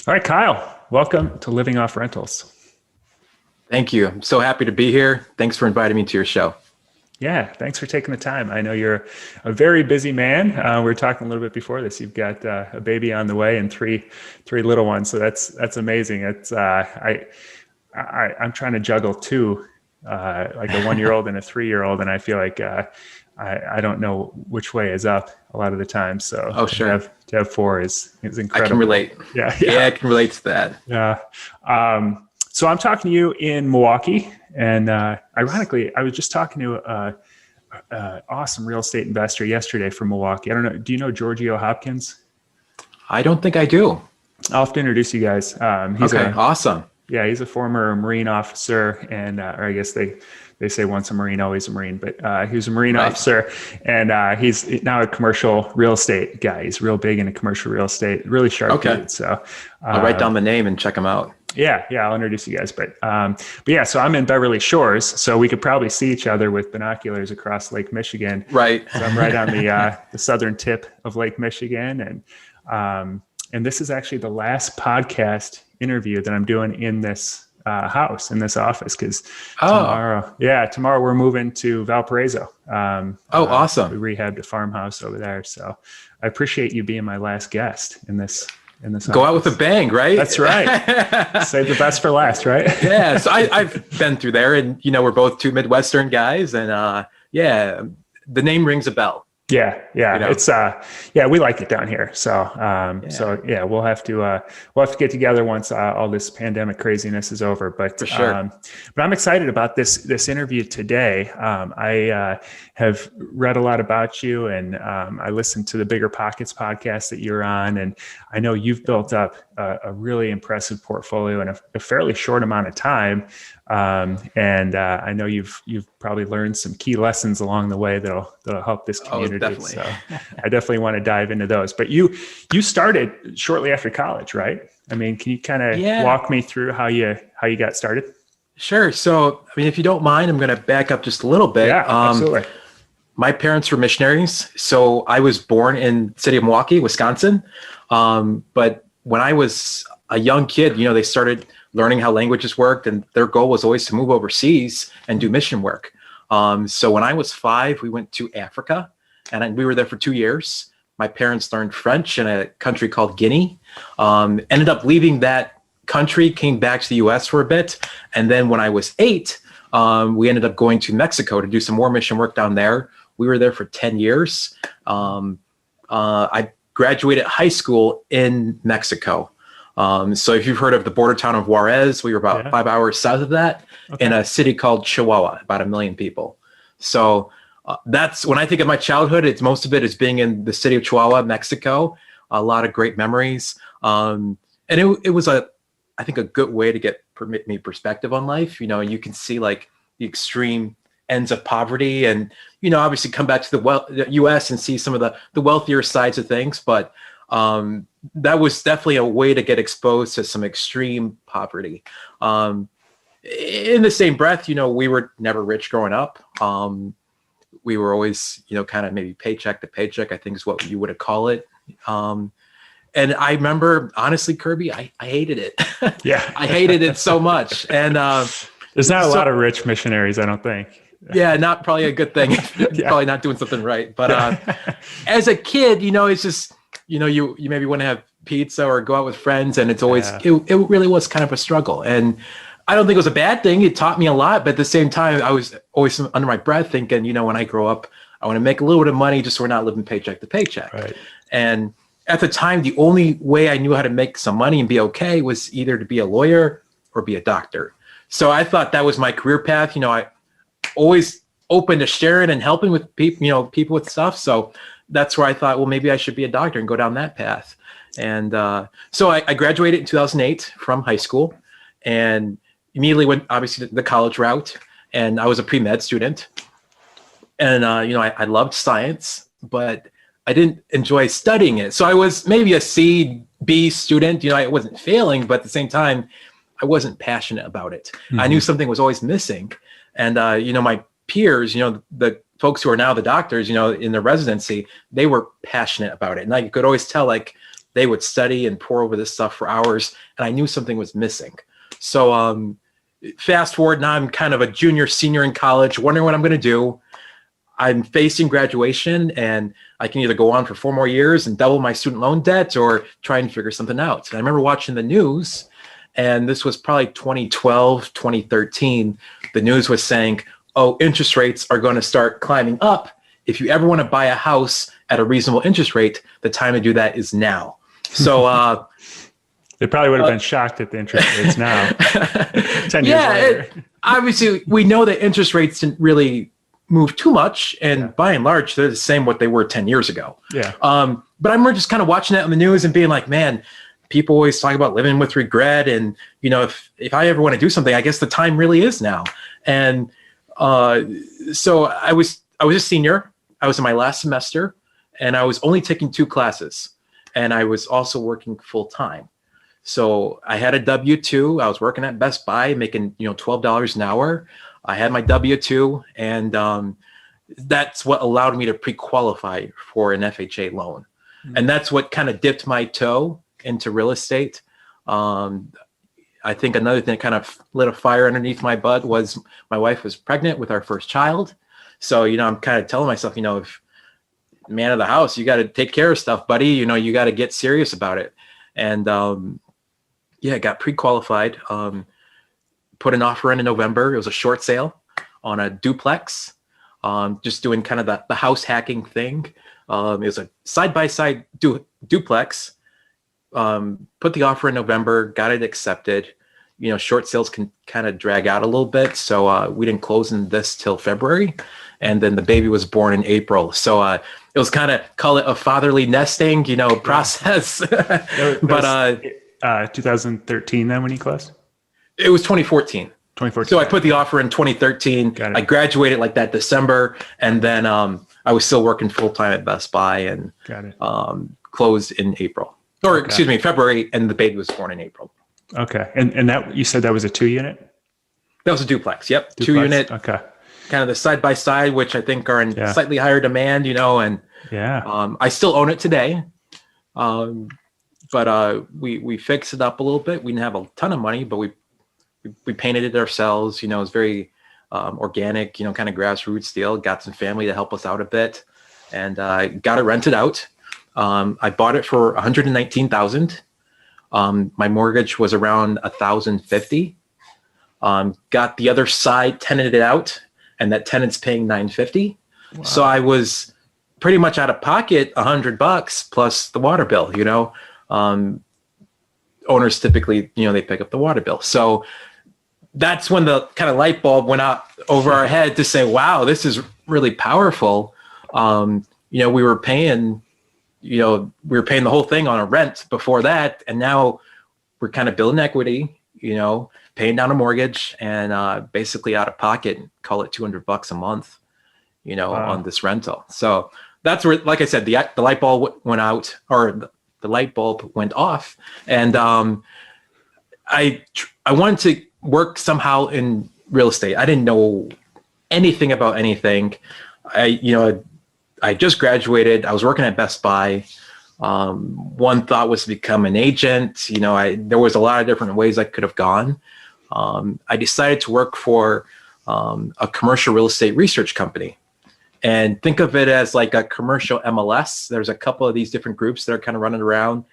All right, Kyle, welcome to Living Off Rentals. Thank you. I'm so happy to be here. Thanks for inviting me to your show. Yeah, thanks for taking the time. I know you're a very busy man. We were talking a little bit before this. You've got a baby on the way and three little ones, so that's amazing. It's I'm trying to juggle two, like a 1-year-old and a 3-year-old, and I feel like I don't know which way is up a lot of the time. So Sure. to have four is incredible. I can relate. Yeah, I can relate to that. Yeah. So I'm talking to you in Milwaukee, and ironically, I was just talking to a awesome real estate investor yesterday from Milwaukee. I don't know. Do you know Giorgio Hopkins? I don't think I do. I'll have to introduce you guys. He's awesome. Yeah, he's a former Marine officer, and or I guess they say once a Marine, always a Marine, but he was a Marine officer, and he's now a commercial real estate guy. He's real big into commercial real estate, really sharp dude. So I'll write down the name and check him out. Yeah, I'll introduce you guys. But yeah, so I'm in Beverly Shores, so we could probably see each other with binoculars across Lake Michigan. Right. So I'm right on the southern tip of Lake Michigan, and this is actually the last podcast interview that I'm doing in this house, in this office, because tomorrow we're moving to Valparaiso. Awesome. We rehabbed a farmhouse over there, so I appreciate you being my last guest in this. Go out with a bang, right? That's right. Save the best for last, right? Yeah. So I've been through there, and we're both two Midwestern guys, and the name rings a bell. Yeah. It's we like it down here. So we'll have to get together once all this pandemic craziness is over. But for sure. But I'm excited about this interview today. I have read a lot about you, and I listened to the Bigger Pockets podcast that you're on, and I know you've built up a really impressive portfolio in a fairly short amount of time. And I know you've probably learned some key lessons along the way that'll help this community. Definitely. So I definitely want to dive into those. But you started shortly after college, right? I mean, can you kind of walk me through how you got started? Sure. So, I mean, if you don't mind, I'm going to back up just a little bit. Yeah, absolutely. My parents were missionaries. So I was born in the city of Milwaukee, Wisconsin. But when I was a young kid, they started learning how languages worked, and their goal was always to move overseas and do mission work. So when I was 5, we went to Africa, and we were there for 2 years. My parents learned French in a country called Guinea, ended up leaving that country, came back to the US for a bit. And then when I was 8, we ended up going to Mexico to do some more mission work down there. We were there for 10 years. I graduated high school in Mexico. So if you've heard of the border town of Juarez, we were about 5 hours south of that, in a city called Chihuahua, about 1 million people. So that's when I think of my childhood, most of it is being in the city of Chihuahua, Mexico. A lot of great memories. And it was I think a good way to permit me perspective on life. You can see like the extreme ends of poverty, and obviously come back to the U.S. and see some of the wealthier sides of things. But that was definitely a way to get exposed to some extreme poverty. In the same breath, we were never rich growing up. We were always, kind of maybe paycheck to paycheck, I think is what you would call it. And I remember, honestly, Kirby, I hated it. Yeah. I hated it so much. And there's not a lot of rich missionaries, I don't think. Yeah, not probably a good thing. Probably not doing something right. But as a kid, it's just, you maybe want to have pizza or go out with friends, and it's always, it really was kind of a struggle. And I don't think it was a bad thing. It taught me a lot, but at the same time, I was always under my breath thinking, when I grow up, I want to make a little bit of money just so we're not living paycheck to paycheck. Right. And at the time, the only way I knew how to make some money and be okay was either to be a lawyer or be a doctor. So I thought that was my career path. I always open to sharing and helping with people, people with stuff. So that's where I thought, well, maybe I should be a doctor and go down that path. And so I graduated in 2008 from high school, and immediately went, obviously, the college route. And I was a pre-med student. And, I loved science, but I didn't enjoy studying it. So I was maybe a C, B student. I wasn't failing, but at the same time, I wasn't passionate about it. Mm-hmm. I knew something was always missing. And, my peers, the folks who are now the doctors, in the residency, they were passionate about it. And I could always tell, like, they would study and pore over this stuff for hours, and I knew something was missing. So fast forward, now I'm kind of a junior, senior in college, wondering what I'm going to do. I'm facing graduation, and I can either go on for 4 more years and double my student loan debt or try and figure something out. And I remember watching the news, and this was probably 2012, 2013. The news was saying, oh, interest rates are going to start climbing up. If you ever want to buy a house at a reasonable interest rate, the time to do that is now. So they probably would have been shocked at the interest rates now. 10 years later. Obviously, we know that interest rates didn't really move too much, and by and large, they're the same what they were 10 years ago. Yeah. But I remember just kind of watching that on the news and being like, man, people always talk about living with regret, and if I ever want to do something, I guess the time really is now. And so I was a senior. I was in my last semester, and I was only taking 2 classes, and I was also working full time. So I had a W-2. I was working at Best Buy, making $12 an hour. I had my W-2, and that's what allowed me to pre-qualify for an FHA loan. Mm-hmm. And that's what kind of dipped my toe into real estate. I think another thing that kind of lit a fire underneath my butt was my wife was pregnant with our first child. So, I'm kind of telling myself, if man of the house, you got to take care of stuff, buddy. You got to get serious about it. And got pre-qualified. Put an offer in November. It was a short sale on a duplex, just doing kind of the house hacking thing. It was a side-by-side duplex. Put the offer in November, got it accepted. Short sales can kind of drag out a little bit. So we didn't close in this till February. And then the baby was born in April. So it was kind of, call it a fatherly nesting, process. But 2013 then when you closed? It was 2014. 2014. So I put the offer in 2013. I graduated like that December, and then I was still working full time at Best Buy, and closed in April, or excuse me, February, and the baby was born in April. Okay, and that you said that was a 2-unit? That was a duplex. Yep, duplex. 2-unit. Okay. Kind of the side by side, which I think are in slightly higher demand, and I still own it today. But we fixed it up a little bit. We didn't have a ton of money, but we painted it ourselves. It was very organic, kind of grassroots deal. Got some family to help us out a bit, and got it rented out. I bought it for $119,000. My mortgage was around $1,050. Got the other side tenanted out, and that tenant's paying $950. Wow. So I was pretty much out of pocket $100 plus the water bill. Owners typically, they pick up the water bill. So that's when the kind of light bulb went out over our head to say, wow, this is really powerful. We were paying, the whole thing on a rent before that. And now we're kind of building equity, paying down a mortgage, and basically out of pocket, call it $200 a month, on this rental. So that's where, like I said, the light bulb went out, or the light bulb went off, and I wanted to work somehow in real estate. I didn't know anything about anything. I just graduated. I was working at Best Buy. One thought was to become an agent. There was a lot of different ways I could have gone. I decided to work for a commercial real estate research company. And think of it as like a commercial MLS. There's a couple of these different groups that are kind of running around.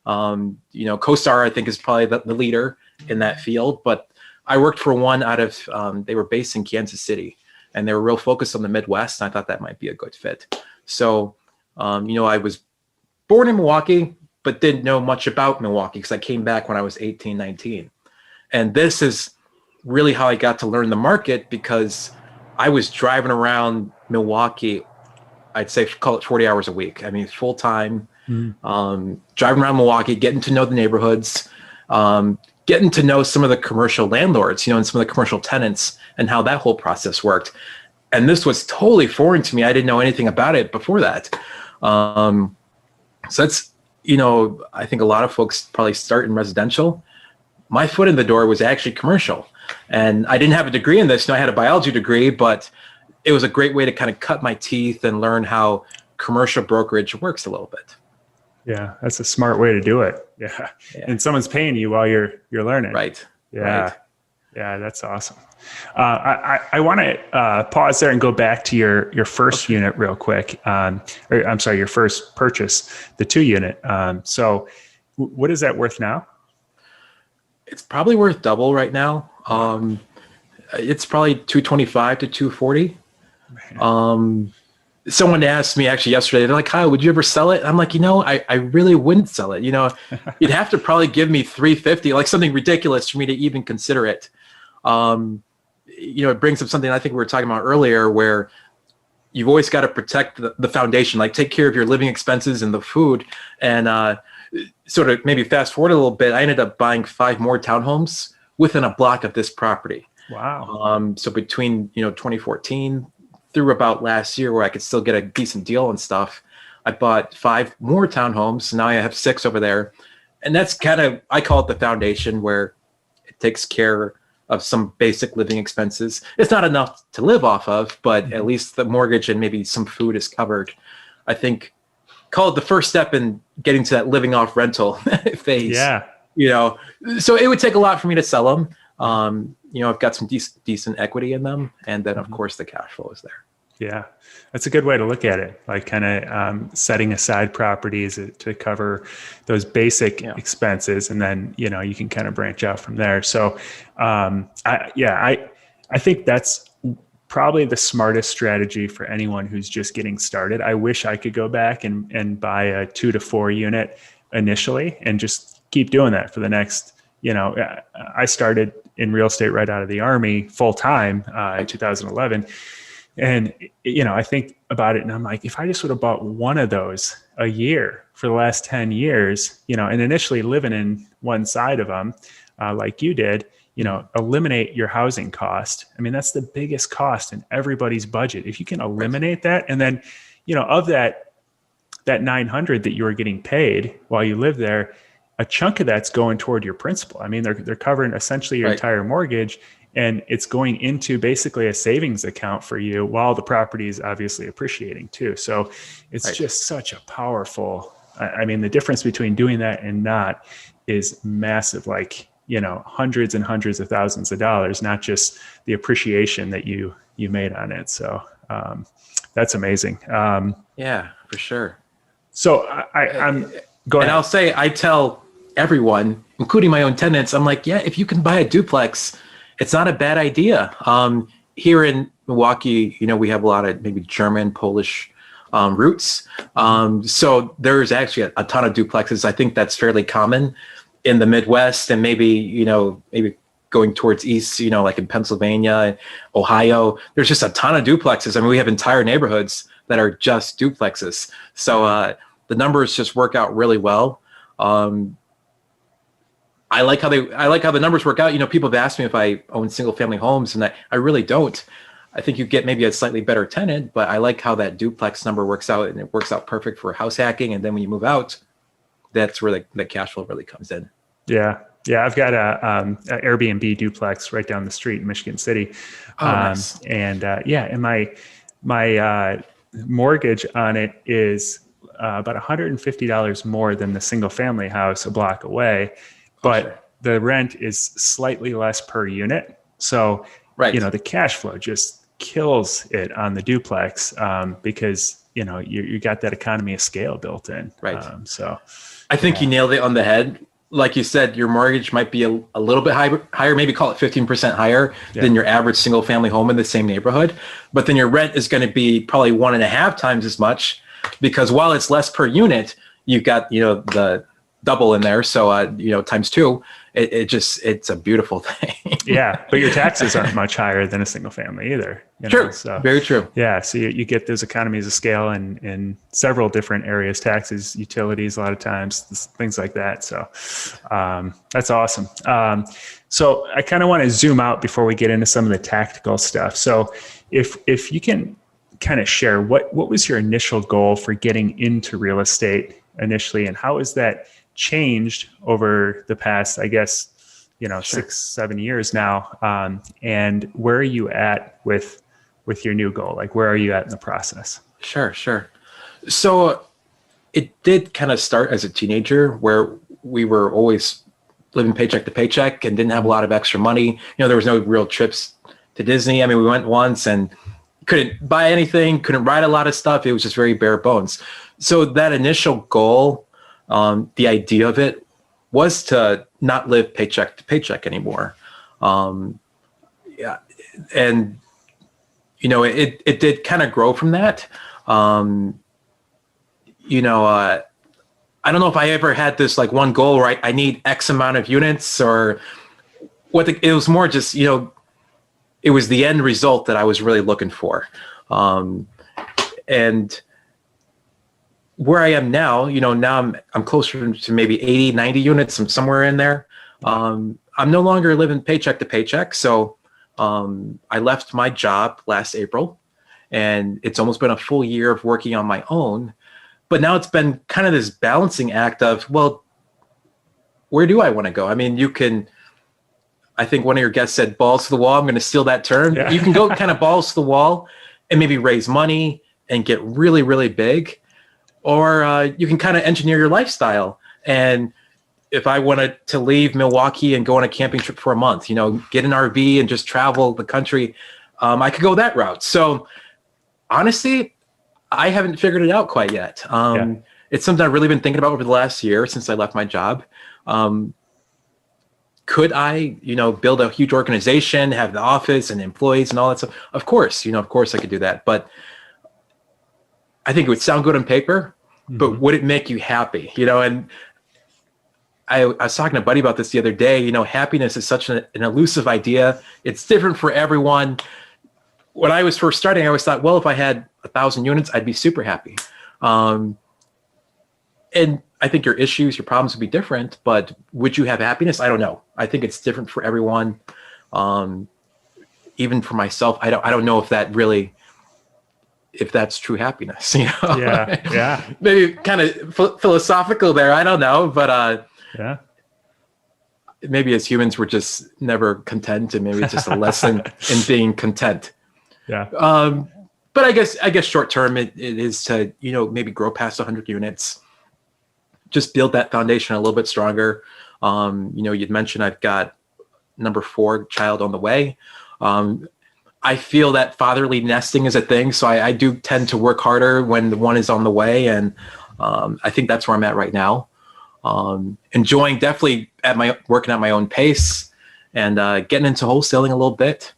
CoStar, I think, is probably the leader in that field. But I worked for one out of, they were based in Kansas City, and they were real focused on the Midwest. And I thought that might be a good fit. So, I was born in Milwaukee, but didn't know much about Milwaukee because I came back when I was 18, 19. And this is really how I got to learn the market, because I was driving around Milwaukee, I'd say call it 40 hours a week. I mean, full time, driving around Milwaukee, getting to know the neighborhoods, getting to know some of the commercial landlords, and some of the commercial tenants and how that whole process worked. And this was totally foreign to me. I didn't know anything about it before that. So that's, I think a lot of folks probably start in residential. My foot in the door was actually commercial. And I didn't have a degree in this. I had a biology degree, but it was a great way to kind of cut my teeth and learn how commercial brokerage works a little bit. Yeah, that's a smart way to do it. Yeah. Yeah. And someone's paying you while you're learning. Right. Yeah. Right. Yeah, that's awesome. I want to pause there and go back to your first Okay. unit real quick. Or I'm sorry, your first purchase, the 2 unit. So what is that worth now? It's probably worth double right now. Wow. It's probably 225 to 240. Someone asked me actually yesterday, they're like, Kyle, would you ever sell it? I'm like, I really wouldn't sell it. You'd have to probably give me 350, like something ridiculous for me to even consider it. It brings up something I think we were talking about earlier, where you've always got to protect the foundation, like take care of your living expenses and the food. And sort of maybe fast forward a little bit, I ended up buying 5 more townhomes within a block of this property. Wow. So between 2014 through about last year, where I could still get a decent deal and stuff, I bought 5 more townhomes. Now I have 6 over there, and that's kind of, I call it the foundation, where it takes care of some basic living expenses. It's not enough to live off of, but at least the mortgage and maybe some food is covered. I think call it the first step in getting to that living off rental phase. Yeah. So it would take a lot for me to sell them. I've got some decent equity in them, and then of course the cash flow is there. Yeah, that's a good way to look at it. Like kind of setting aside properties to cover those basic expenses, and then you can kind of branch out from there. So, I think that's probably the smartest strategy for anyone who's just getting started. I wish I could go back and buy a 2 to 4 unit initially and just keep doing that for the next. I started in real estate right out of the Army full time in 2011. And, I think about it and I'm like, if I just would have bought one of those a year for the last 10 years, and initially living in one side of them, like you did, eliminate your housing cost. I mean, that's the biggest cost in everybody's budget. If you can eliminate that, and then, of that 900 that you were getting paid while you live there, a chunk of that's going toward your principal. I mean, they're covering essentially your entire mortgage, and it's going into basically a savings account for you while the property is obviously appreciating too. So it's just such a powerful, I mean, the difference between doing that and not is massive, like, hundreds and hundreds of thousands of dollars, not just the appreciation that you made on it. So that's amazing. Yeah, for sure. So I'm go ahead. And I'll say, I tell everyone, including my own tenants, I'm like, yeah, if you can buy a duplex, it's not a bad idea. Here in Milwaukee, we have a lot of maybe German, Polish roots. So there's actually a ton of duplexes. I think that's fairly common in the Midwest, and maybe going towards east, like in Pennsylvania, Ohio. There's just a ton of duplexes. I mean, we have entire neighborhoods that are just duplexes. So the numbers just work out really well. I like how the numbers work out. People have asked me if I own single family homes, and I really don't. I think you get maybe a slightly better tenant, but I like how that duplex number works out, and it works out perfect for house hacking. And then when you move out, that's where the cash flow really comes in. Yeah. Yeah. I've got a Airbnb duplex right down the street in Michigan City. Nice. And my mortgage on it is about $150 more than the single family house a block away. But the rent is slightly less per unit. So, the cash flow just kills it on the duplex because, you got that economy of scale built in. Right. So I think you nailed it on the head. Like you said, your mortgage might be a little bit higher, maybe call it 15% higher than your average single family home in the same neighborhood. But then your rent is going to be probably 1.5 times as much, because while it's less per unit, you've got, the double in there. So, times 2, it's a beautiful thing. Yeah. But your taxes aren't much higher than a single family either. True. So, very true. Yeah. So you get those economies of scale in several different areas, taxes, utilities, a lot of times, things like that. So that's awesome. So I kind of want to zoom out before we get into some of the tactical stuff. So if you can kind of share what was your initial goal for getting into real estate initially, and how has that changed over the past, I guess, 6-7 years now, and where are you at with your new goal? Like, where are you at in the process? Sure. So it did kind of start as a teenager where we were always living paycheck to paycheck and didn't have a lot of extra money. You know, there was no real trips to Disney. I mean, we went once and couldn't buy anything, couldn't ride a lot of stuff. It was just very bare bones. So that initial goal, the idea of it was to not live paycheck to paycheck anymore. Yeah. And, you know, it did kind of grow from that. You know, I don't know if I ever had this like one goal, right? I need X amount of units or it was more just, you know, it was the end result that I was really looking for. And where I am now, you know, now I'm closer to maybe 80, 90 units. I'm somewhere in there. I'm no longer living paycheck to paycheck. So I left my job last April, and it's almost been a full year of working on my own. But now it's been kind of this balancing act of, well, where do I want to go? I mean, you can, I think one of your guests said balls to the wall. I'm going to steal that term. Yeah. You can go kind of balls to the wall and maybe raise money and get really, really big. Or you can kind of engineer your lifestyle. And if I wanted to leave Milwaukee and go on a camping trip for a month, you know, get an RV and just travel the country, I could go that route. So honestly, I haven't figured it out quite yet. It's something I've really been thinking about over the last year since I left my job. Could I, you know, build a huge organization, have the office and employees and all that stuff? Of course, you know, of course I could do that. But I think it would sound good on paper, but would it make you happy? You know, and I was talking to a buddy about this the other day. You know, happiness is such an elusive idea. It's different for everyone. When I was first starting, I always thought, well, if I had 1,000 units, I'd be super happy. And I think your issues, your problems would be different, but would you have happiness? I don't know. I think it's different for everyone. Even for myself, I don't know if that really, if that's true happiness, you know? Yeah. Maybe kind of philosophical there. I don't know, but yeah. Maybe as humans, we're just never content, and maybe it's just a lesson in being content. Yeah. But I guess short term, it is to, you know, maybe grow past 100 units, just build that foundation a little bit stronger. You know, you'd mentioned I've got number 4 child on the way. I feel that fatherly nesting is a thing. So I do tend to work harder when the one is on the way. And I think that's where I'm at right now. Enjoying definitely working at my own pace and getting into wholesaling a little bit,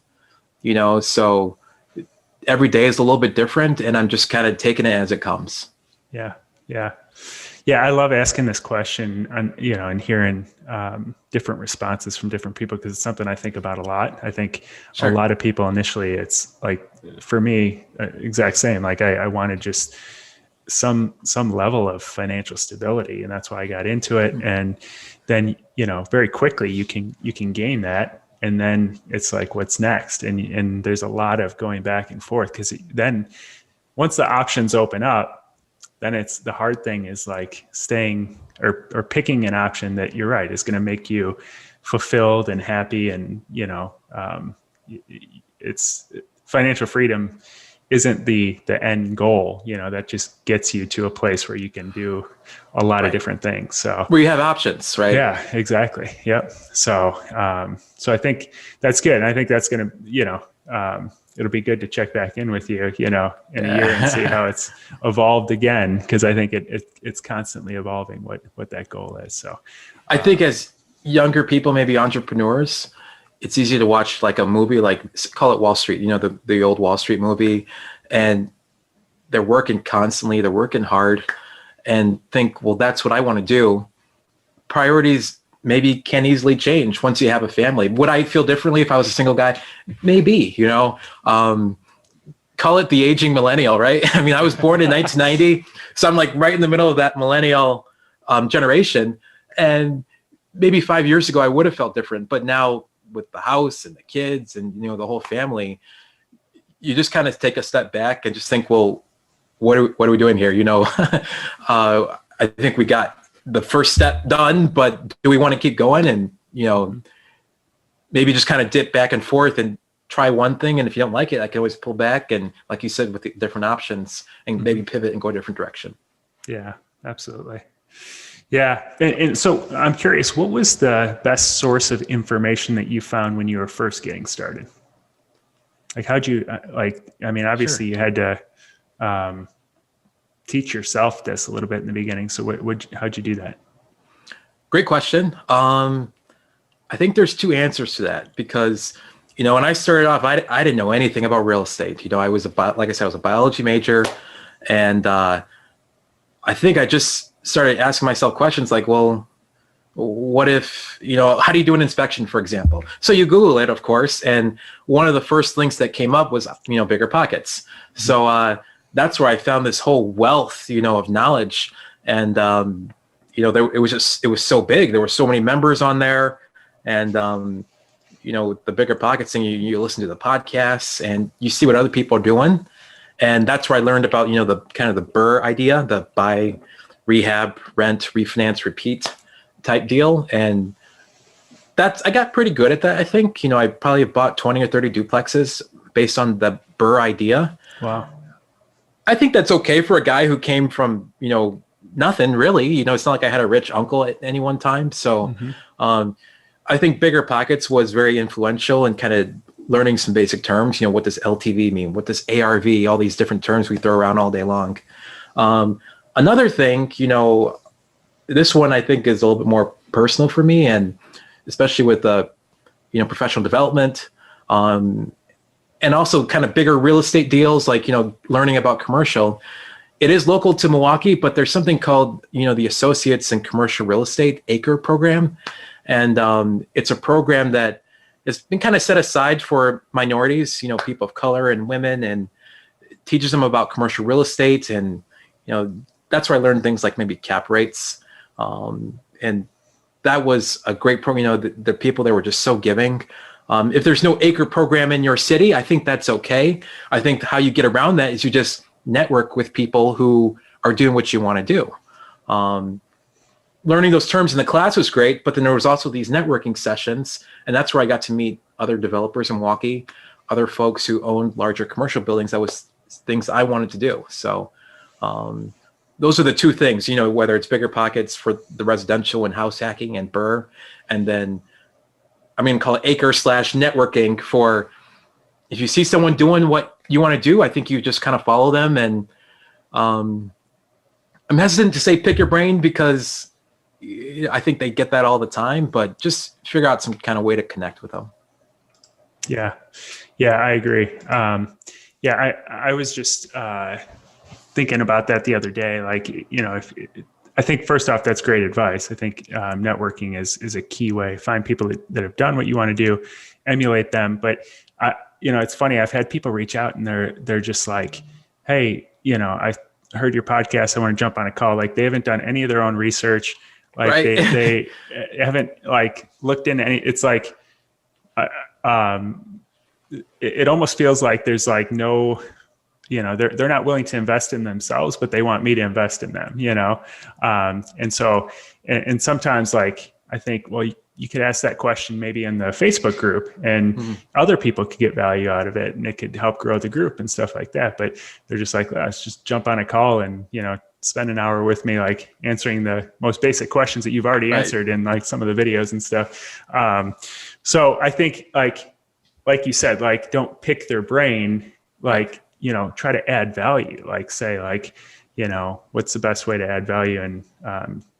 you know, so every day is a little bit different, and I'm just kind of taking it as it comes. Yeah. I love asking this question and, you know, and hearing different responses from different people, because it's something I think about a lot. I think a lot of people initially, it's like, for me, exact same. Like I wanted just some level of financial stability, and that's why I got into it. And then, you know, very quickly you can gain that. And then it's like, what's next? And there's a lot of going back and forth, because then once the options open up, then it's the hard thing is like staying or picking an option that, you're right, is going to make you fulfilled and happy. And, you know, it's financial freedom isn't the end goal, you know, that just gets you to a place where you can do a lot of different things. So where you have options, right? Yeah, exactly. Yep. So, so I think that's good. And I think that's going to, you know, it'll be good to check back in with you, you know, in a year and see how it's evolved again. Cause I think it's constantly evolving what that goal is. So I think as younger people, maybe entrepreneurs, it's easy to watch like a movie, like call it Wall Street, you know, the old Wall Street movie, and they're working constantly, they're working hard, and think, well, that's what I want to do. Priorities maybe can easily change once you have a family. Would I feel differently if I was a single guy? Maybe, you know, call it the aging millennial, right? I mean, I was born in 1990, so I'm like right in the middle of that millennial generation. And maybe 5 years ago, I would have felt different, but now with the house and the kids and, you know, the whole family, you just kind of take a step back and just think, well, what are we doing here? You know, I think we got the first step done, but do we want to keep going? And, you know, maybe just kind of dip back and forth and try one thing. And if you don't like it, I can always pull back. And like you said, with the different options, and maybe pivot and go a different direction. Yeah. Absolutely. Yeah. And so I'm curious, what was the best source of information that you found when you were first getting started? Like, how'd you, I mean, obviously Sure. you had to teach yourself this a little bit in the beginning. So how'd you do that? Great question. I think there's two answers to that because, when I started off, I didn't know anything about real estate. I was like I said, I was a biology major, and I think I just started asking myself questions like, well, what if, how do you do an inspection, for example? So you Google it, of course, and one of the first links that came up was, Bigger Pockets. So that's where I found this whole wealth, of knowledge, and it was so big. There were so many members on there, and the Bigger Pockets thing, you listen to the podcasts and you see what other people are doing, and that's where I learned about the kind of the Burr idea, the buy, rehab, rent, refinance, repeat type deal, and I got pretty good at that. I think I probably bought 20 or 30 duplexes based on the Burr idea. Wow. I think that's okay for a guy who came from nothing really. It's not like I had a rich uncle at any one time. So I think Bigger Pockets was very influential in kind of learning some basic terms. What does LTV mean? What does ARV? All these different terms we throw around all day long. Another thing, this one I think is a little bit more personal for me, and especially with professional development, and also kind of bigger real estate deals, like learning about commercial. It is local to Milwaukee, but there's something called the Associates in Commercial Real Estate ACRE program, and it's a program that has been kind of set aside for minorities, people of color and women, and teaches them about commercial real estate, and that's where I learned things like maybe cap rates. And that was a great program. The people there were just so giving. If there's no ACRE program in your city, I think that's okay. I think how you get around that is you just network with people who are doing what you want to do. Learning those terms in the class was great, but then there was also these networking sessions, and that's where I got to meet other developers in Milwaukee, other folks who owned larger commercial buildings. That was things I wanted to do. So those are the two things, whether it's Bigger Pockets for the residential and house hacking and Burr, and then call it ACRE/networking for if you see someone doing what you want to do, I think you just kind of follow them. And I'm hesitant to say pick your brain because I think they get that all the time, but just figure out some kind of way to connect with them. Yeah. Yeah, I agree. I was just thinking about that the other day. Like, I think first off, that's great advice. I think networking is a key way. Find people that have done what you want to do, emulate them. But it's funny. I've had people reach out and they're just like, hey, I heard your podcast. I want to jump on a call. Like they haven't done any of their own research. Like right. they haven't like looked into any. It's like it almost feels like there's like no. They're not willing to invest in themselves, but they want me to invest in them, and so, and sometimes like, I think, well, you could ask that question maybe in the Facebook group and other people could get value out of it and it could help grow the group and stuff like that. But they're just like, let's just jump on a call and, spend an hour with me, like answering the most basic questions that you've already answered in like some of the videos and stuff. So I think like you said, like, don't pick their brain, like, try to add value, like say like, what's the best way to add value and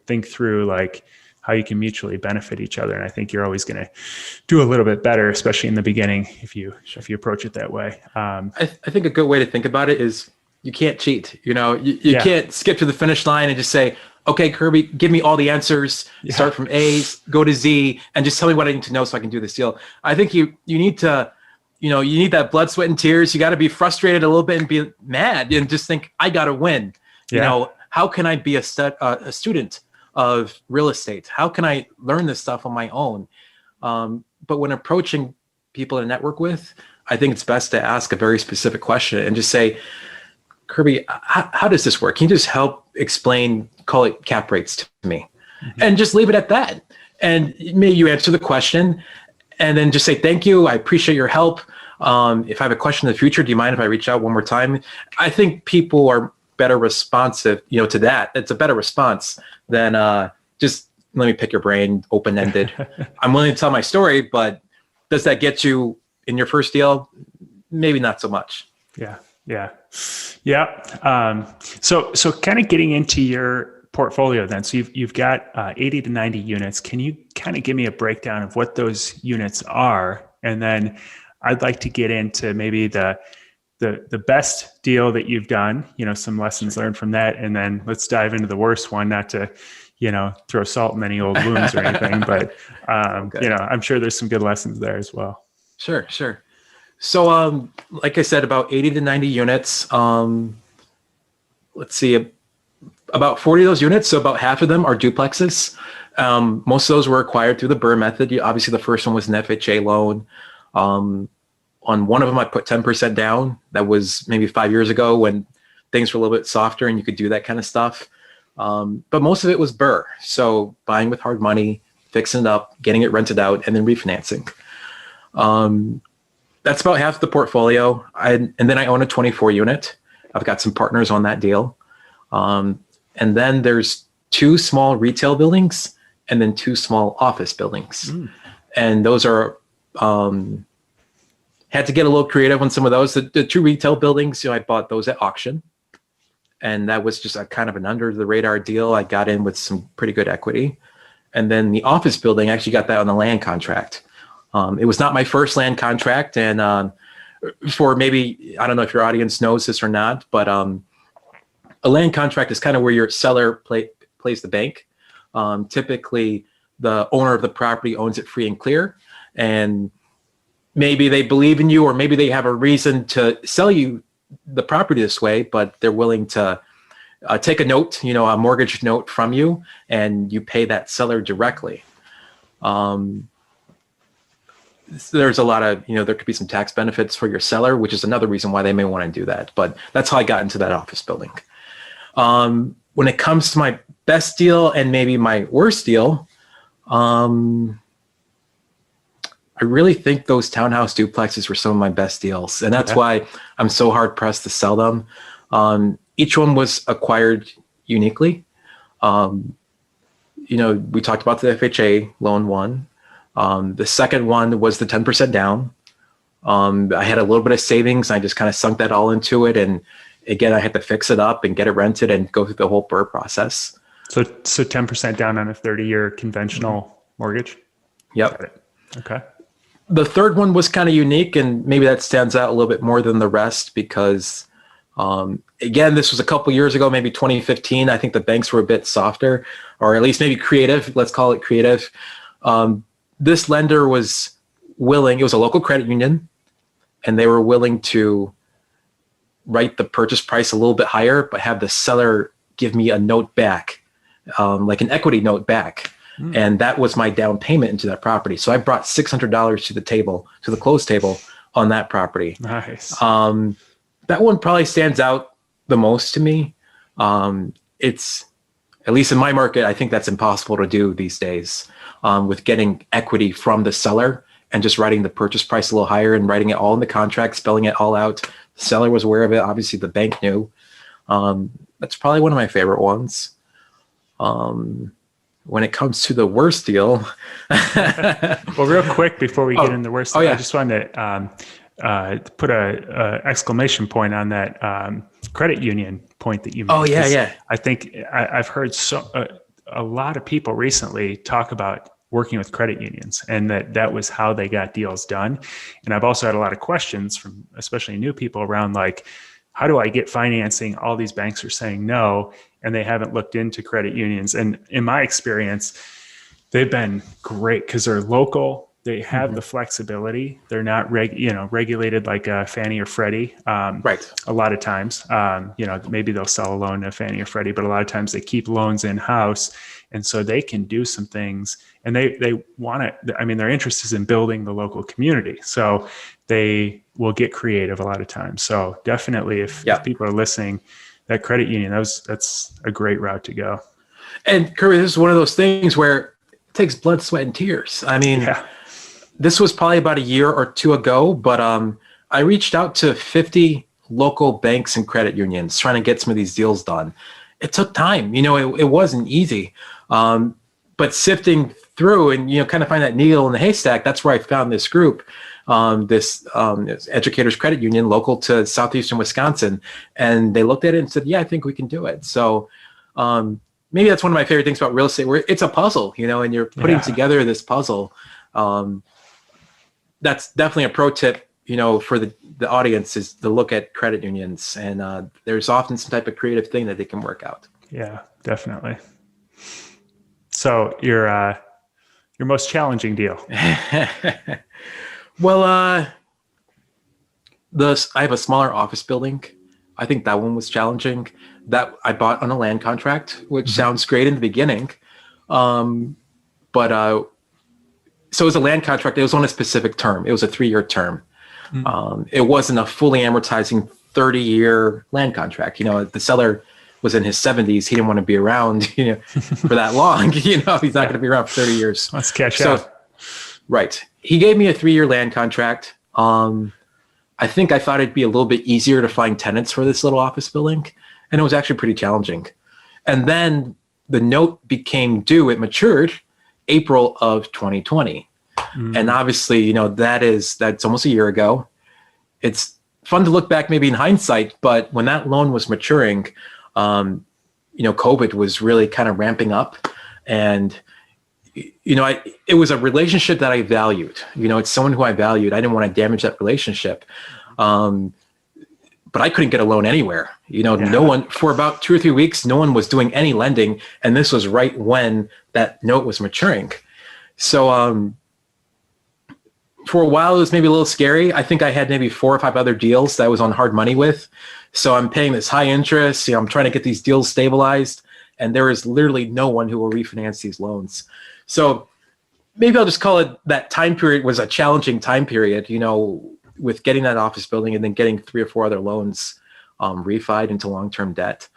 think through like how you can mutually benefit each other. And I think you're always going to do a little bit better, especially in the beginning, if you approach it that way. I think a good way to think about it is you can't cheat, you can't skip to the finish line and just say, okay, Kirby, give me all the answers, start from A, go to Z, and just tell me what I need to know so I can do this deal. I think you need to, you need that blood, sweat, and tears. You got to be frustrated a little bit and be mad and just think, I got to win. How can I be a student of real estate? How can I learn this stuff on my own? But when approaching people to network with, I think it's best to ask a very specific question and just say, Kirby, how does this work? Can you just help explain, call it cap rates to me? And just leave it at that. And maybe you answer the question and then just say, thank you. I appreciate your help. If I have a question in the future, do you mind if I reach out one more time? I think people are better responsive, to that. It's a better response than just let me pick your brain, open-ended. I'm willing to tell my story, but does that get you in your first deal? Maybe not so much. Yeah. So kind of getting into your portfolio then. So you've got 80 to 90 units. Can you kind of give me a breakdown of what those units are? And then I'd like to get into maybe the best deal that you've done, some lessons learned from that. And then let's dive into the worst one, not to, throw salt in any old wounds or anything, but, Okay. I'm sure there's some good lessons there as well. Sure. So, like I said, about 80 to 90 units. Let's see, about 40 of those units, so about half of them are duplexes. Most of those were acquired through the Bur method. Obviously, the first one was an FHA loan. On one of them, I put 10% down. That was maybe 5 years ago when things were a little bit softer and you could do that kind of stuff. But most of it was Bur. So buying with hard money, fixing it up, getting it rented out, and then refinancing. That's about half the portfolio. And then I own a 24 unit. I've got some partners on that deal. And then there's 2 small retail buildings and then 2 small office buildings. And those are, had to get a little creative on some of those. The 2 retail buildings, I bought those at auction. And that was just a kind of an under the radar deal. I got in with some pretty good equity. And then the office building, I actually got that on the land contract. It was not my first land contract. And for maybe, I don't know if your audience knows this or not, but a land contract is kind of where your seller plays the bank. Typically, the owner of the property owns it free and clear. And maybe they believe in you, or maybe they have a reason to sell you the property this way, but they're willing to take a note, a mortgage note from you, and you pay that seller directly. There's a lot of, there could be some tax benefits for your seller, which is another reason why they may want to do that. But that's how I got into that office building. When it comes to my best deal and maybe my worst deal, I really think those townhouse duplexes were some of my best deals. And that's why I'm so hard pressed to sell them. Each one was acquired uniquely. We talked about the FHA loan one. The second one was the 10% down. I had a little bit of savings. I just kind of sunk that all into it. And again, I had to fix it up and get it rented and go through the whole Bur process. So 10% down on a 30-year conventional mortgage? Yep. Got it. Okay. The third one was kind of unique, and maybe that stands out a little bit more than the rest because, again, this was a couple years ago, maybe 2015. I think the banks were a bit softer, or at least maybe creative. Let's call it creative. This lender was willing, it was a local credit union, and they were willing to write the purchase price a little bit higher, but have the seller give me a note back, like an equity note back. And that was my down payment into that property. So I brought $600 to the table, to the close table on that property. Nice. That one probably stands out the most to me. It's, at least in my market, I think that's impossible to do these days, with getting equity from the seller and just writing the purchase price a little higher and writing it all in the contract, spelling it all out. The seller was aware of it. Obviously, the bank knew. That's probably one of my favorite ones. When it comes to the worst deal. Well, real quick before we get in the worst, yeah. I just wanted to put a exclamation point on that credit union point that you made. Oh, yeah. I think I've heard a lot of people recently talk about working with credit unions, and that was how they got deals done. And I've also had a lot of questions from especially new people around like, how do I get financing? All these banks are saying no, and they haven't looked into credit unions. And in my experience, they've been great because they're local. They have the flexibility. They're not regulated like Fannie or Freddie. Right. A lot of times, maybe they'll sell a loan to Fannie or Freddie, but a lot of times they keep loans in house, and so they can do some things. And they want to. I mean, their interest is in building the local community, so they will get creative a lot of times. So definitely, if people are listening, that credit union, that's a great route to go. And Kirby, this is one of those things where it takes blood, sweat, and tears. I mean, this was probably about a year or two ago, but I reached out to 50 local banks and credit unions, trying to get some of these deals done. It took time. It wasn't easy. But sifting through and, kind of find that needle in the haystack, that's where I found this group, this Educators Credit Union local to southeastern Wisconsin. And they looked at it and said, yeah, I think we can do it. So maybe that's one of my favorite things about real estate, where it's a puzzle, and you're putting together this puzzle. That's definitely a pro tip, for the audience, is to look at credit unions. And there's often some type of creative thing that they can work out. Yeah, definitely. So your most challenging deal? Well, I have a smaller office building. I think that one was challenging. That I bought on a land contract, which sounds great in the beginning. But so it was a land contract. It was on a specific term. It was a 3-year term. It wasn't a fully amortizing 30-year land contract. The seller was in his 70s. He didn't want to be around, for that long. He's not going to be around for 30 years. Let's catch up. Right. He gave me a 3-year land contract. I think I thought it'd be a little bit easier to find tenants for this little office building. And it was actually pretty challenging. And then the note became due. It matured April of 2020. And obviously, that's almost a year ago. It's fun to look back maybe in hindsight, but when that loan was maturing, COVID was really kind of ramping up. And, it was a relationship that I valued. It's someone who I valued. I didn't want to damage that relationship. But I couldn't get a loan anywhere. No one, for about 2 or 3 weeks, no one was doing any lending. And this was right when that note was maturing. So for a while, it was maybe a little scary. I think I had maybe 4 or 5 other deals that I was on hard money with. So I'm paying this high interest. I'm trying to get these deals stabilized. And there is literally no one who will refinance these loans. So maybe I'll just call it that time period was a challenging time period, with getting that office building and then getting 3 or 4 other loans refied into long-term debt.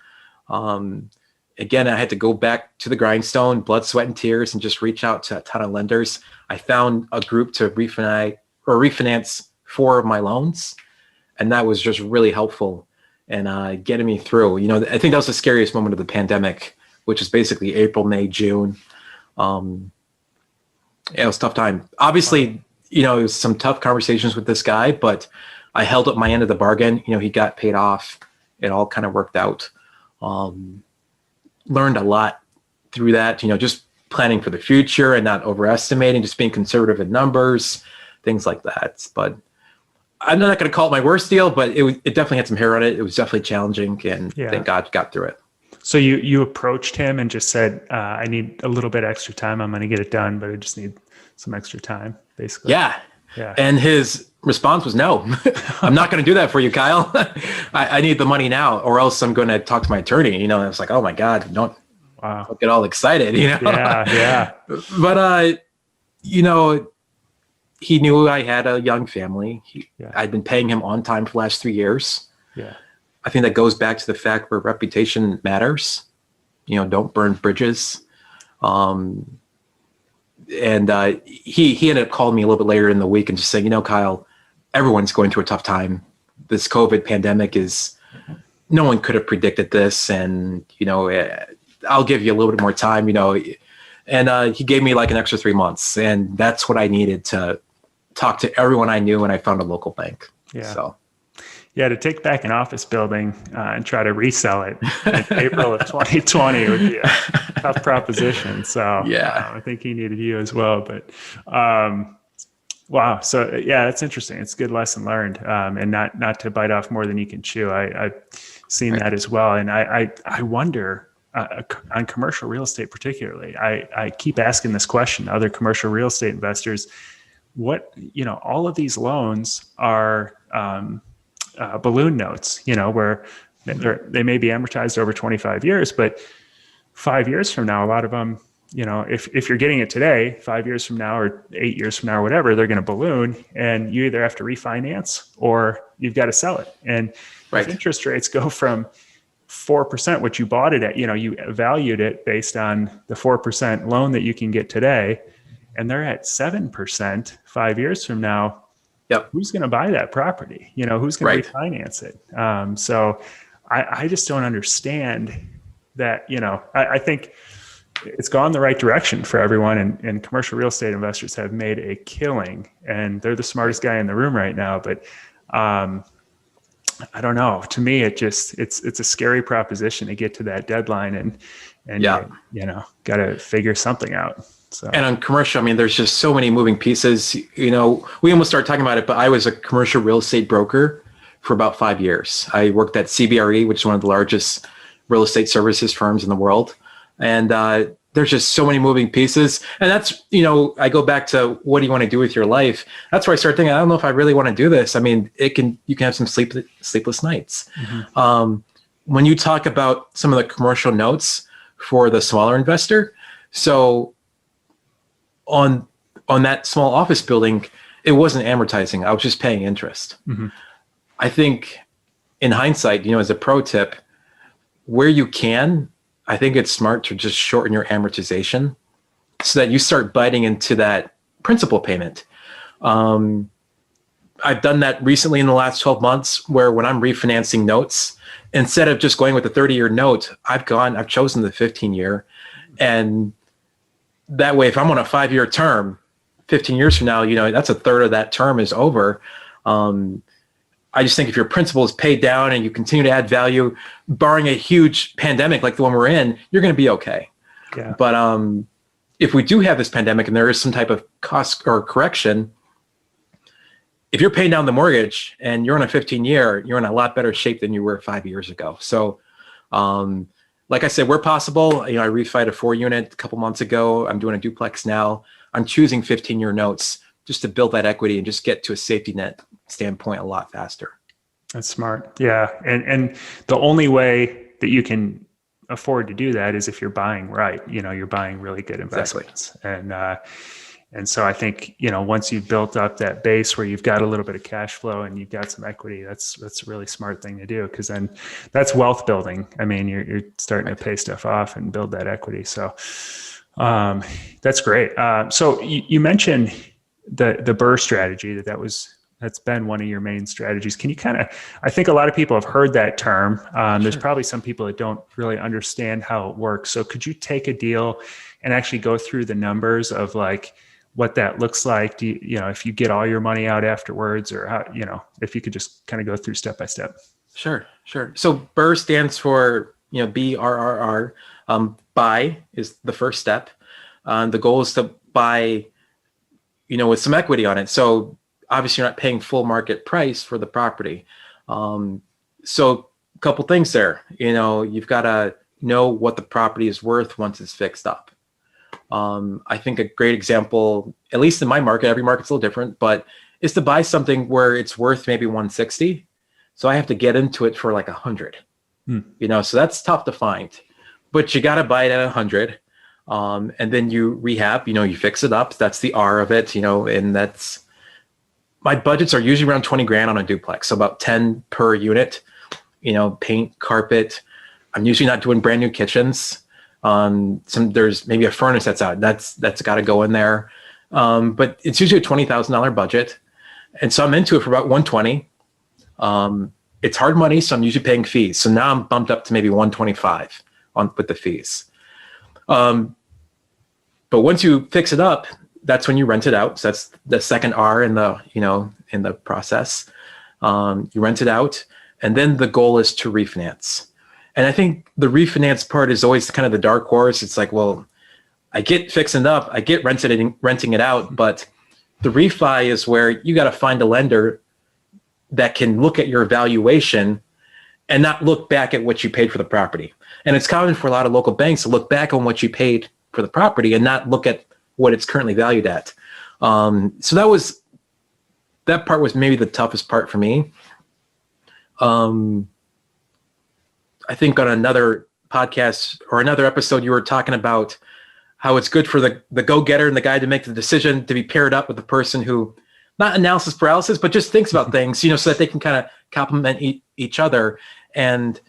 Again, I had to go back to the grindstone, blood, sweat, and tears, and just reach out to a ton of lenders. I found a group to refinance 4 of my loans, and that was just really helpful and getting me through. I think that was the scariest moment of the pandemic, which is basically April, May, June. It was a tough time. Obviously, it was some tough conversations with this guy, but I held up my end of the bargain. He got paid off. It all kind of worked out. Learned a lot through that, just planning for the future and not overestimating, just being conservative in numbers, things like that. But I'm not going to call it my worst deal, but it definitely had some hair on it. It was definitely challenging, and thank God got through it. So you approached him and just said, I need a little bit extra time. I'm going to get it done, but I just need some extra time, basically. Yeah. And his response was, no, I'm not going to do that for you, Kyle. I need the money now, or else I'm going to talk to my attorney. And I was like, oh my God, don't get all excited, Yeah. But, he knew I had a young family. I'd been paying him on time for the last 3 years. Yeah. I think that goes back to the fact where reputation matters. Don't burn bridges. And he ended up calling me a little bit later in the week and just saying, Kyle, everyone's going through a tough time. This COVID pandemic no one could have predicted this. And, I'll give you a little bit more time, and he gave me like an extra 3 months, and that's what I needed to talk to everyone I knew when I found a local bank. Yeah. So. Yeah, to take back an office building and try to resell it in April of 2020 would be a tough proposition. So I think he needed you as well. But wow, so that's interesting. It's a good lesson learned, and not to bite off more than you can chew. I've seen that as well, and I wonder on commercial real estate particularly. I keep asking this question to other commercial real estate investors. What all of these loans are. Balloon notes, where they may be amortized over 25 years, but 5 years from now, a lot of them, if you're getting it today, 5 years from now or 8 years from now or whatever, they're going to balloon, and you either have to refinance or you've got to sell it. And if interest rates go from 4%, which you bought it at, you valued it based on the 4% loan that you can get today, and they're at 7% 5 years from now, Yep. who's going to buy that property? Who's going to refinance it? So I just don't understand that. I think it's gone the right direction for everyone, and commercial real estate investors have made a killing, and they're the smartest guy in the room right now. But I don't know. To me, it's a scary proposition to get to that deadline, and got to figure something out. So. And on commercial, I mean, there's just so many moving pieces. We almost started talking about it, but I was a commercial real estate broker for about 5 years. I worked at CBRE, which is one of the largest real estate services firms in the world. And there's just so many moving pieces. And that's, I go back to, what do you want to do with your life? That's where I start thinking, I don't know if I really want to do this. I mean, you can have some sleepless nights. Mm-hmm. When you talk about some of the commercial notes for the smaller investor, so on that small office building, it wasn't amortizing. I was just paying interest. Mm-hmm. I think in hindsight, as a pro tip, where you can, I think it's smart to just shorten your amortization so that you start biting into that principal payment. I've done that recently in the last 12 months, where when I'm refinancing notes, instead of just going with a 30-year note, I've chosen the 15-year. And that way, if I'm on a 5-year term, 15 years from now, that's a third of that term is over. I just think if your principal is paid down and you continue to add value, barring a huge pandemic like the one we're in, you're going to be okay. Yeah. But if we do have this pandemic and there is some type of cost or correction, if you're paying down the mortgage and you're on a 15-year, you're in a lot better shape than you were 5 years ago. So, like I said, where possible, I refied a 4-unit a couple months ago. I'm doing a duplex now. I'm choosing 15-year notes just to build that equity and just get to a safety net standpoint a lot faster. That's smart. Yeah. And the only way that you can afford to do that is if you're buying right. You're buying really good investments. Exactly. And so I think, once you've built up that base where you've got a little bit of cash flow and you've got some equity, that's a really smart thing to do, because then that's wealth building. I mean, you're starting to pay stuff off and build that equity. So that's great. So you mentioned the Bur strategy, that's been one of your main strategies. Can you I think a lot of people have heard that term. There's probably some people that don't really understand how it works. So could you take a deal and actually go through the numbers of like what that looks like? Do if you get all your money out afterwards, or how, if you could just kind of go through step by step. Sure. So Bur stands for, BRRR. Buy is the first step. The goal is to buy, with some equity on it. So obviously you're not paying full market price for the property. So a couple things there, you've got to know what the property is worth once it's fixed up. I think a great example, at least in my market, every market's a little different, but is to buy something where it's worth maybe 160. So I have to get into it for like 100, so that's tough to find, but you got to buy it at 100. And then you rehab, you fix it up. That's the R of it, and that's, my budgets are usually around 20 grand on a duplex. So about 10 per unit, paint, carpet. I'm usually not doing brand new kitchens. There's maybe a furnace that's out. That's got to go in there. But it's usually a $20,000 budget. And so I'm into it for about 120. It's hard money, so I'm usually paying fees. So now I'm bumped up to maybe 125 with the fees. But once you fix it up, that's when you rent it out. So that's the second R in the process. You rent it out, and then the goal is to refinance. And I think the refinance part is always kind of the dark horse. It's like, well, I get fixing it up, I get renting it out, but the refi is where you got to find a lender that can look at your valuation and not look back at what you paid for the property. And it's common for a lot of local banks to look back on what you paid for the property and not look at what it's currently valued at. So that part was maybe the toughest part for me. I think on another podcast or another episode, you were talking about how it's good for the go-getter and the guy to make the decision to be paired up with the person who, not analysis paralysis, but just thinks about things, so that they can kind of complement each other. And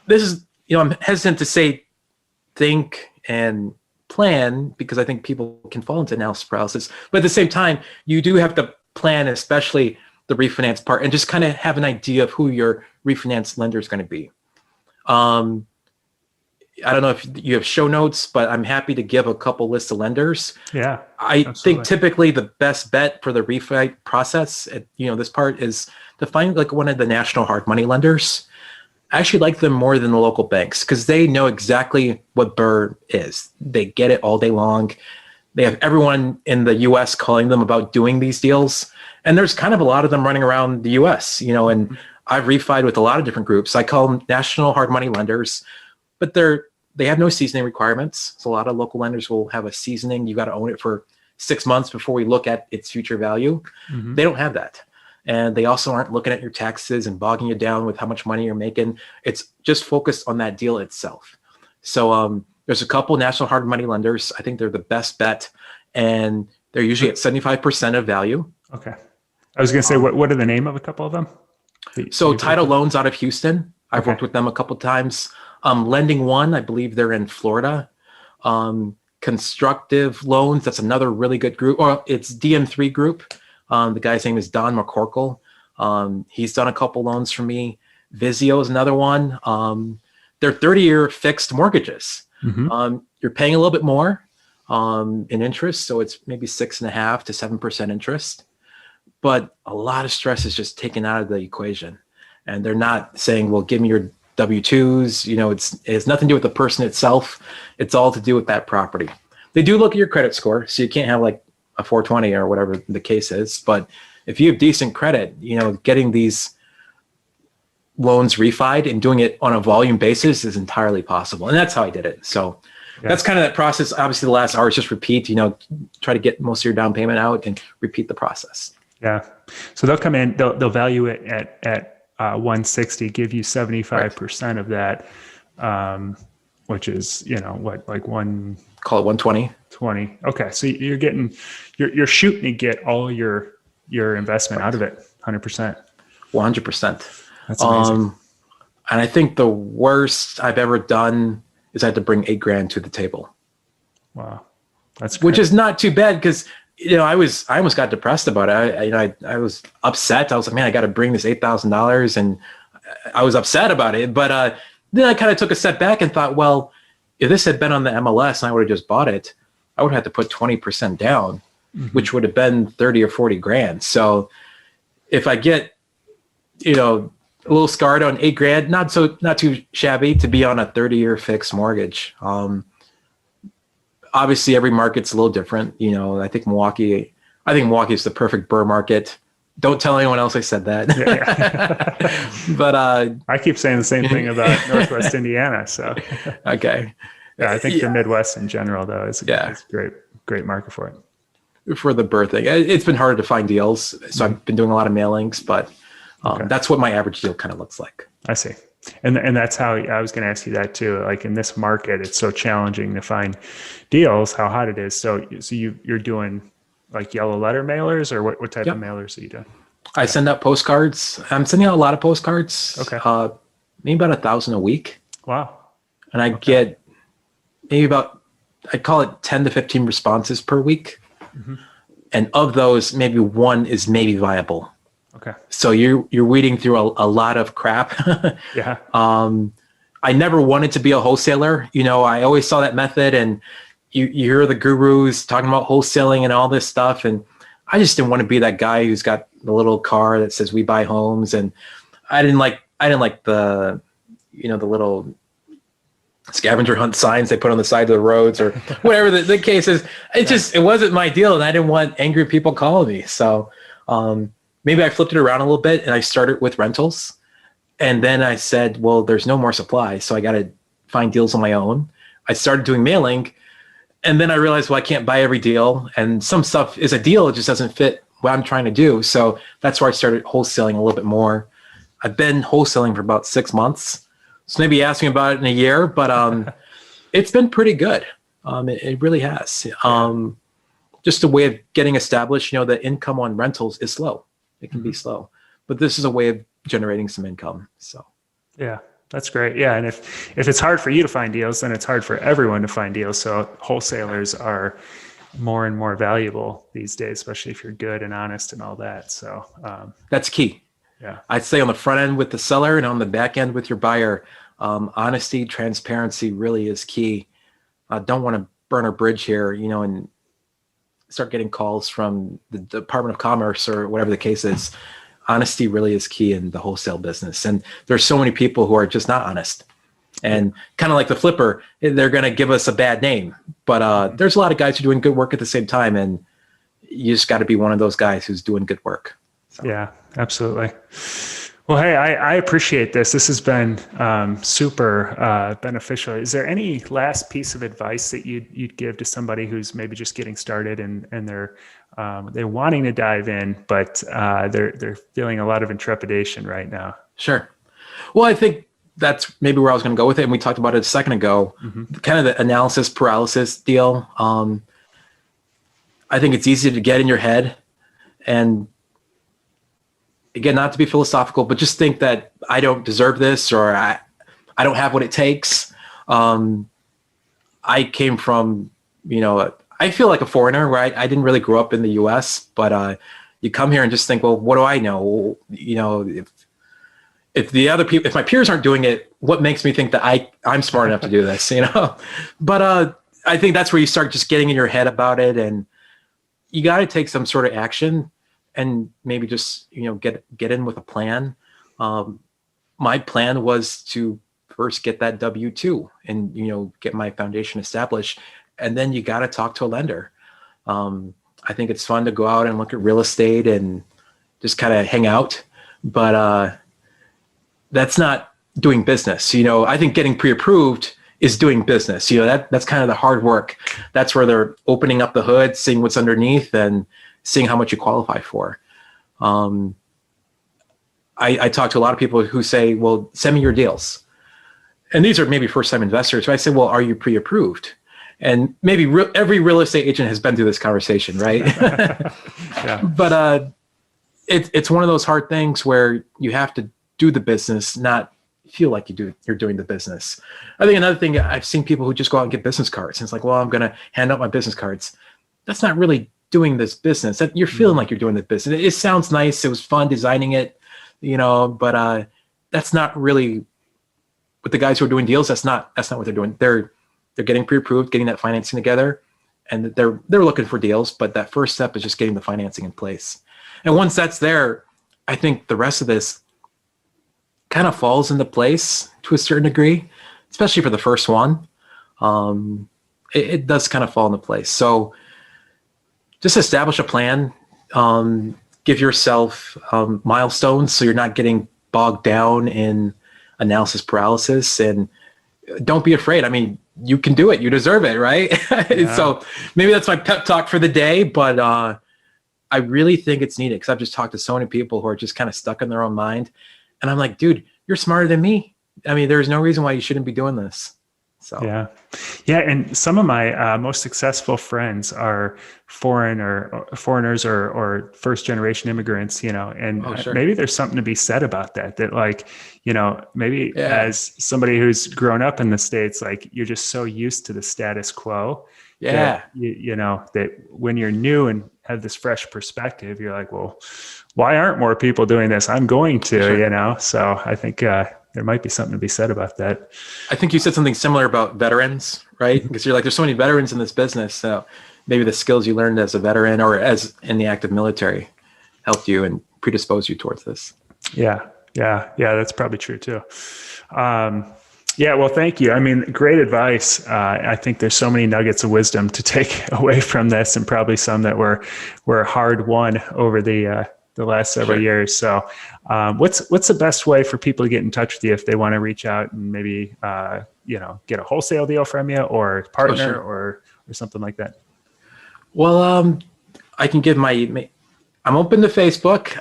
this is, I'm hesitant to say think and plan, because I think people can fall into analysis paralysis. But at the same time, you do have to plan, especially the refinance part, and just kind of have an idea of who your refinance lender is going to be. I don't know if you have show notes, but I'm happy to give a couple lists of lenders. Yeah, I absolutely. think typically the best bet for the refi process, this part is to find like one of the national hard money lenders. I actually like them more than the local banks because they know exactly what Bur is. They get it all day long. They have everyone in the US calling them about doing these deals. And there's kind of a lot of them running around the US, and I've refied with a lot of different groups. I call them national hard money lenders, but they have no seasoning requirements. So a lot of local lenders will have a seasoning. You got to own it for 6 months before we look at its future value. They don't have that. And they also aren't looking at your taxes and bogging you down with how much money you're making. It's just focused on that deal itself. So there's a couple national hard money lenders. I think they're the best bet. And they're usually at 75% of value. Okay. I was going to say, what are the name of a couple of them? So Title Loans out of Houston. I've worked with them a couple times. Lending One, I believe they're in Florida. Constructive Loans, that's another really good group. Or it's DM3 Group. The guy's name is Don McCorkle. He's done a couple loans for me. Vizio is another one. They're 30-year fixed mortgages. You're paying a little bit more in interest, so it's maybe 6.5% to 7% interest. But a lot of stress is just taken out of the equation. And they're not saying, well, give me your W-2s. It has nothing to do with the person itself. It's all to do with that property. They do look at your credit score, so you can't have like a 420 or whatever the case is. But if you have decent credit, getting these loans refied and doing it on a volume basis is entirely possible. And that's how I did it. So that's kind of that process. Obviously, the last hour is just repeat, try to get most of your down payment out and repeat the process. Yeah. So they'll come in, they'll value it at 160, give you 75% of that, which is, like one. Call it 120. 20. Okay. So you're shooting to get all your investment out of it. 100%. 100%. That's amazing. And I think the worst I've ever done is I had to bring $8,000 to the table. Wow. That's great. Which is not too bad because, I almost got depressed about it. I was upset. I was like, man, I got to bring this $8,000 and I was upset about it. But then I kind of took a step back and thought, well, if this had been on the MLS and I would have just bought it, I would have had to put 20% down, which would have been 30 or 40 grand. So if I get, a little scarred on $8,000, not too shabby to be on a 30-year fixed mortgage. Obviously every market's a little different. I think Milwaukee is the perfect Bur market. Don't tell anyone else I said that. Yeah. But I keep saying the same thing about Northwest Indiana. So okay. Yeah, I think the Midwest in general, though, is a great market for it. For the Bur thing, it's been harder to find deals, so I've been doing a lot of mailings, but that's what my average deal kind of looks like. I see, and that's how I was going to ask you that too. Like in this market, it's so challenging to find deals. How hot it is. So you're doing like yellow letter mailers, or what type of mailers are you doing? I send out postcards. I'm sending out a lot of postcards. Okay. Maybe about 1,000 a week. Wow. And I get maybe about, I call it 10 to 15 responses per week. And of those, maybe one is maybe viable. Okay. So you're weeding through a lot of crap. Yeah. I never wanted to be a wholesaler. I always saw that method, and you hear the gurus talking about wholesaling and all this stuff. And I just didn't want to be that guy who's got the little car that says we buy homes. And I didn't like the, the little scavenger hunt signs they put on the side of the roads or whatever the case is. It wasn't my deal. And I didn't want angry people calling me. So maybe I flipped it around a little bit and I started with rentals. And then I said, well, there's no more supply. So I got to find deals on my own. I started doing mailing. And then I realized, well, I can't buy every deal. And some stuff is a deal. It just doesn't fit what I'm trying to do. So that's where I started wholesaling a little bit more. I've been wholesaling for about 6 months. So maybe ask me about it in a year, but it's been pretty good. It really has. Just a way of getting established, the income on rentals is slow. It can be slow, but this is a way of generating some income. So, yeah, that's great. Yeah. And if it's hard for you to find deals, then it's hard for everyone to find deals. So wholesalers are more and more valuable these days, especially if you're good and honest and all that. So that's key. Yeah. I'd say on the front end with the seller and on the back end with your buyer, honesty, transparency really is key. Don't want to burn a bridge here, and start getting calls from the Department of Commerce or whatever the case is. Honesty really is key in the wholesale business. And there's so many people who are just not honest. And kind of like the flipper, they're going to give us a bad name. But there's a lot of guys who are doing good work at the same time. And you just got to be one of those guys who's doing good work. So. Yeah, absolutely. Well, hey, I appreciate this. This has been super beneficial. Is there any last piece of advice that you'd give to somebody who's maybe just getting started and they're wanting to dive in, but they're feeling a lot of intrepidation right now? Sure. Well, I think that's maybe where I was going to go with it, and we talked about it a second ago. Kind of the analysis paralysis deal. I think it's easy to get in your head and, again, not to be philosophical, but just think that I don't deserve this, or I don't have what it takes. I came from, I feel like a foreigner, right? I didn't really grow up in the U.S., but you come here and just think, well, what do I know? If the other people, if my peers aren't doing it, what makes me think that I'm smart enough to do this, But I think that's where you start just getting in your head about it, and you got to take some sort of action. And maybe just, get in with a plan. My plan was to first get that W-2 and, get my foundation established. And then you got to talk to a lender. I think it's fun to go out and look at real estate and just kind of hang out. But that's not doing business. I think getting pre-approved is doing business. That's kind of the hard work. That's where they're opening up the hood, seeing what's underneath, and seeing how much you qualify for. I talk to a lot of people who say, well, send me your deals. And these are maybe first-time investors. So I say, well, are you pre-approved? And maybe every real estate agent has been through this conversation, right? Yeah. But it's one of those hard things where you have to do the business, not feel like you're doing the business. I think another thing, I've seen people who just go out and get business cards. And it's like, well, I'm going to hand out my business cards. That's not really doing this business. That you're feeling like you're doing the business. It sounds nice. It was fun designing it, but that's not really with the guys who are doing deals. That's not what they're doing. They're getting pre-approved, getting that financing together, and they're looking for deals. But that first step is just getting the financing in place. And once that's there, I think the rest of this kind of falls into place to a certain degree, especially for the first one. It does kind of fall into place. So just establish a plan, give yourself milestones so you're not getting bogged down in analysis paralysis, and don't be afraid. I mean, you can do it. You deserve it, right? Yeah. So maybe that's my pep talk for the day, but I really think it's needed because I've just talked to so many people who are just kind of stuck in their own mind. And I'm like, dude, you're smarter than me. I mean, there's no reason why you shouldn't be doing this. So yeah, and some of my most successful friends are foreigners or first generation immigrants, and sure. Maybe there's something to be said about that. That like, maybe as somebody who's grown up in the States, like you're just so used to the status quo. Yeah, that, that when you're new and have this fresh perspective, you're like, well, why aren't more people doing this? I'm going to, sure. So I think there might be something to be said about that. I think you said something similar about veterans, right? Because you're like, there's so many veterans in this business. So maybe the skills you learned as a veteran or as in the active military helped you and predisposed you towards this. Yeah, that's probably true too. Yeah, well, thank you. I mean, great advice. I think there's so many nuggets of wisdom to take away from this, and probably some that were hard won over the last several years. So what's the best way for people to get in touch with you if they want to reach out and maybe, get a wholesale deal from you or partner sure. or something like that? Well, I can give I'm open to Facebook.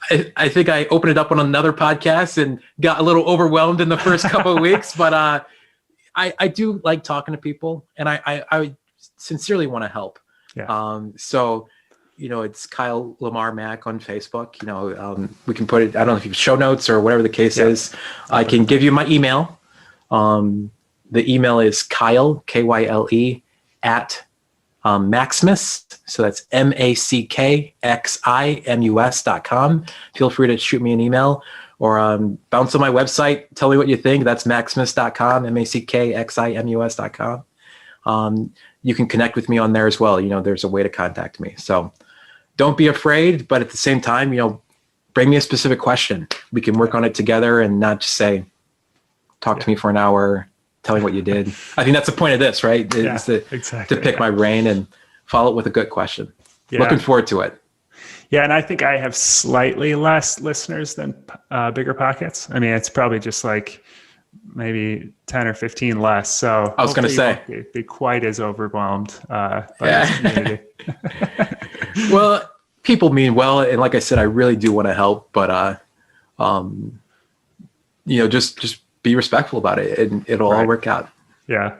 I think I opened it up on another podcast and got a little overwhelmed in the first couple of weeks, but I do like talking to people, and I sincerely want to help. Yeah. So, it's Kyle Mack on Facebook. We can put it, I don't know if you have show notes or whatever the case is. I can give you my email. The email is Kyle, Kyle, Maximus. So that's MACKXIMUS.com. Feel free to shoot me an email or bounce on my website. Tell me what you think. That's maximus.com, MACKXIMUS.com. You can connect with me on there as well. There's a way to contact me. So don't be afraid, but at the same time, bring me a specific question. We can work on it together and not just say, talk to me for an hour, tell me what you did. I think that's the point of this, right? To pick my brain and follow it with a good question. Yeah. Looking forward to it. Yeah, and I think I have slightly less listeners than Bigger Pockets. I mean, it's probably just like maybe 10 or 15 less. So I was going to say, you won't be quite as overwhelmed by this community. Well, people mean well, and like I said, I really do want to help, but just be respectful about it, and it'll all work out. Yeah,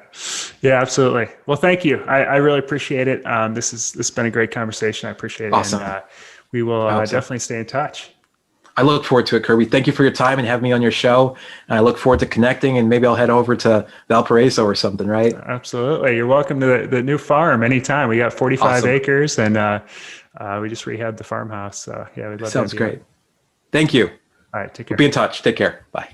absolutely. Well, thank you. I really appreciate it. This has been a great conversation. I appreciate it. Awesome. And we will definitely stay in touch. I look forward to it, Kirby. Thank you for your time and having me on your show. And I look forward to connecting, and maybe I'll head over to Valparaiso or something, right? Absolutely. You're welcome to the new farm anytime. We got 45 acres, and we just rehabbed the farmhouse. So yeah, we'd love to. Sounds great. Thank you. All right, take care. We'll be in touch. Take care. Bye.